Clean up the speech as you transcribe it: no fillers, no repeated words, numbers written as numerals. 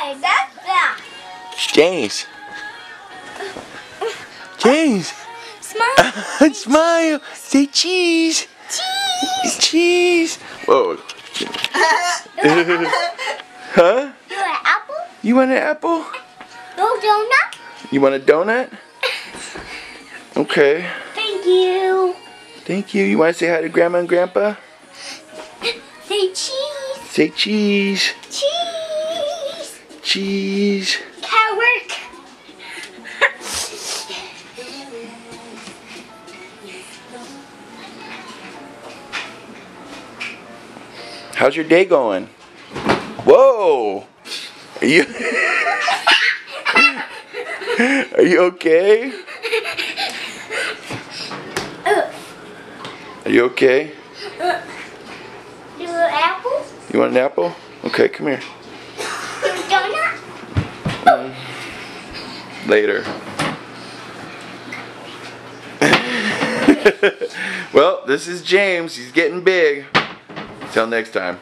Hi, that's that. James. James. Smile. Smile. Say cheese. Cheese. Cheese. Whoa. Huh? You want an apple? You want an apple? No donut? You want a donut? Okay. Thank you. Thank you. You want to say hi to Grandma and Grandpa? Say cheese. Say cheese. Cheese. Cheese. Can't work. How's your day going? Whoa! Are you Are you okay? Are you okay? You want an apple? You want an apple? Okay, come here. You want a donut? Later. Well, this is James. He's getting big. Till next time.